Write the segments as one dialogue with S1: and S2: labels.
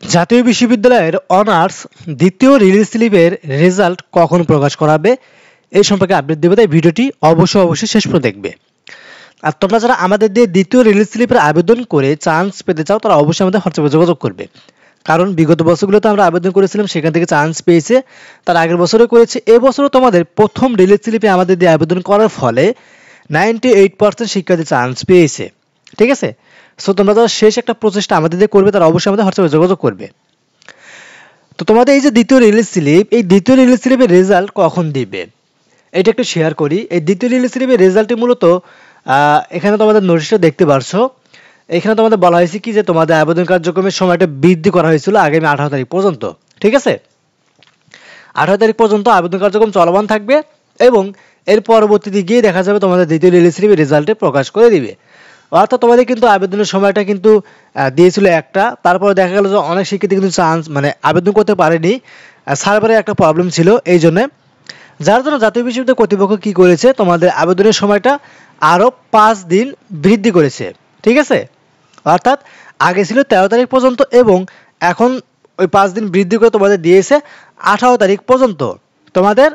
S1: জাতীয় বিশ্ববিদ্যালয়ের অনার্স দ্বিতীয় রিলিজ স্লিপের রেজাল্ট কখন প্রকাশ করাবে এই সম্পর্কে আপডেট দেবে, তাই ভিডিওটি অবশ্যই শেষ পর্যন্ত দেখবে। আর তোমরা যারা আমাদের দিয়ে দ্বিতীয় রিলিজ স্লিপের আবেদন করে চান্স পেতে চাও তারা অবশ্যই আমাদের হোয়াটসঅ্যাপে যোগাযোগ করবে, কারণ বিগত বছরগুলোতে আমরা আবেদন করেছিলাম, সেখান থেকে চান্স পেয়েছে, তার আগের বছরও করেছে। এবছরও তোমাদের প্রথম রিলিজ স্লিপে আমাদের দিয়ে আবেদন করার ফলে 98% শিক্ষার্থী চান্স পেয়েছে। ঠিক আছে, সো তোমরা যারা শেষ একটা প্রচেষ্টা আমাদের দিয়ে করবে তারা অবশ্যই আমাদের হোয়াটসঅ্যাপে যোগাযোগ করবে। তো তোমাদের এই যে দ্বিতীয় রিলিজ স্লিপ, এই দ্বিতীয় রিলিজ স্লিপের রেজাল্ট কখন দিবে এটা একটু শেয়ার করি। এই দ্বিতীয় রিলিজ স্লিপের রেজাল্টটি মূলত এখানে তোমাদের নোটিশটা দেখতে পারছো। এখানে তোমাদের বলা হয়েছে কি যে তোমাদের আবেদন কার্যক্রমের সময়টা বৃদ্ধি করা হয়েছিল আগামী 18 তারিখ পর্যন্ত। ঠিক আছে, 18 তারিখ পর্যন্ত আবেদন কার্যক্রম চলমান থাকবে এবং এর পরবর্তীতে গিয়ে দেখা যাবে তোমাদের দ্বিতীয় রিলিজ স্লিপের রেজাল্টে প্রকাশ করে দিবে। অর্থাৎ তোমাদের কিন্তু আবেদনের সময়টা কিন্তু দিয়েছিল একটা, তারপরে দেখা গেল যে অনেক শিক্ষার্থী কিন্তু চান্স আবেদন করতে পারেনি, সার্ভারে একটা প্রবলেম ছিল, এই জন্য যার জন্য জাতীয় বিশ্ববিদ্যালয় কর্তৃপক্ষ কি করেছে, তোমাদের আবেদনের সময়টা আরও 5 দিন বৃদ্ধি করেছে। ঠিক আছে, অর্থাৎ আগে ছিল 13 তারিখ পর্যন্ত এবং এখন ওই 5 দিন বৃদ্ধি করে তোমাদের দিয়েছে 18 তারিখ পর্যন্ত। তোমাদের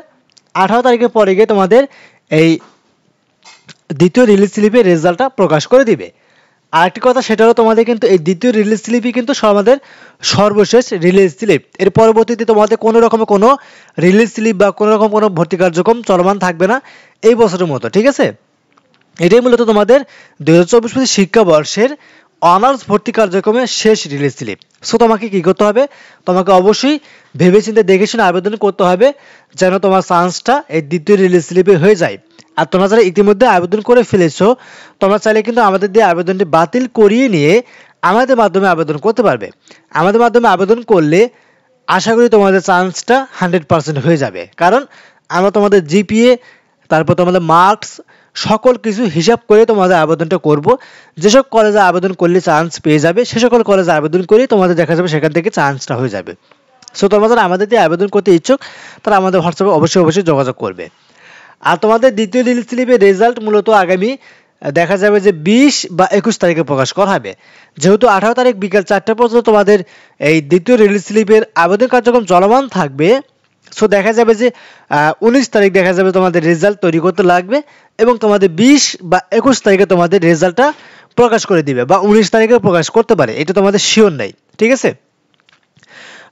S1: 18 তারিখের পরে গিয়ে তোমাদের এই দ্বিতীয় রিলিজ স্লিপের রেজাল্টটা প্রকাশ করে দিবে। আরেকটি কথা সেটা হলো তোমাদের কিন্তু এই দ্বিতীয় রিলিজ স্লিপই কিন্তু আমাদের সর্বশেষ রিলিজ স্লিপ। এর পরবর্তীতে তোমাদের কোনো রকমের কোনো রিলিজ স্লিপ বা কোনো রকম কোনো ভর্তি কার্যক্রম চলমান থাকবে না এই বছরের মতো। ঠিক আছে, এটাই মূলত তোমাদের 2024-25 শিক্ষাবর্ষের অনার্স ভর্তি কার্যক্রমের শেষ রিলিজ স্লিপ। সো তোমাকে কি করতে হবে, তোমাকে অবশ্যই ভেবেচিন্তে দেখে শুনে আবেদন করতে হবে যেন তোমার চান্সটা এই দ্বিতীয় রিলিজ স্লিপে হয়ে যায়। আর তোমরা যারা ইতিমধ্যে আবেদন করে ফেলেছো তোমরা চাইলে কিন্তু আমাদের দিয়ে আবেদনটি বাতিল করিয়ে নিয়ে আমাদের মাধ্যমে আবেদন করতে পারবে। আমাদের মাধ্যমে আবেদন করলে আশা করি তোমাদের চান্সটা 100% হয়ে যাবে, কারণ আমরা তোমাদের জিপিএ তারপর তোমাদের মার্কস সকল কিছু হিসাব করে তোমাদের আবেদনটা করব। যেসব কলেজে আবেদন করলে চান্স পেয়ে যাবে সে সকল কলেজে আবেদন করেই তোমাদের দেখা যাবে সেখান থেকে চান্সটা হয়ে যাবে। সো তোমরা যারা আমাদের দিয়ে আবেদন করতে ইচ্ছুক তারা আমাদের হোয়াটসঅ্যাপে অবশ্যই যোগাযোগ করবে। আর তোমাদের দ্বিতীয় রিলিজ স্লিপের রেজাল্ট মূলত আগামী দেখা যাবে যে 20 বা 21 তারিখে প্রকাশ করা হবে। যেহেতু 18 তারিখ বিকাল 4টা পর্যন্ত তোমাদের এই দ্বিতীয় রিলিজ স্লিপের আবেদন কার্যক্রম চলমান থাকবে, সো দেখা যাবে যে 19 তারিখ দেখা যাবে তোমাদের রেজাল্ট তৈরি করতে লাগবে এবং তোমাদের 20 বা 21 তারিখে তোমাদের রেজাল্টটা প্রকাশ করে দিবে বা 19 তারিখে প্রকাশ করতে পারে, এটা তোমাদের শিওর নাই। ঠিক আছে,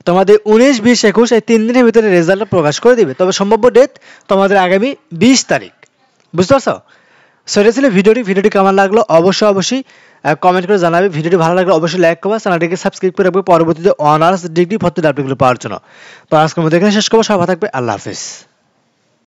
S1: তোমাদের 19, 20, 21 এই 3 দিনের ভিতরে রেজাল্টটা প্রকাশ করে দিবে, তবে সম্ভাব্য ডেট তোমাদের আগামী 20 তারিখ। বুঝতে পারছো? সো এটা ছিল ভিডিওটি কেমন লাগলো অবশ্যই কমেন্ট করে জানাবে। ভিডিওটি ভালো লাগলে অবশ্যই লাইক করবে, চ্যানেলটিকে সাবস্ক্রাইব করে রাখবে পরবর্তীতে অনার্স ডিগ্রি ভর্তির আপডেটগুলো পাওয়ার জন্য। তো আজকের মধ্যে এখানে শেষ করবো, সবাই ভালো থাকবে, আল্লাহ হাফেজ।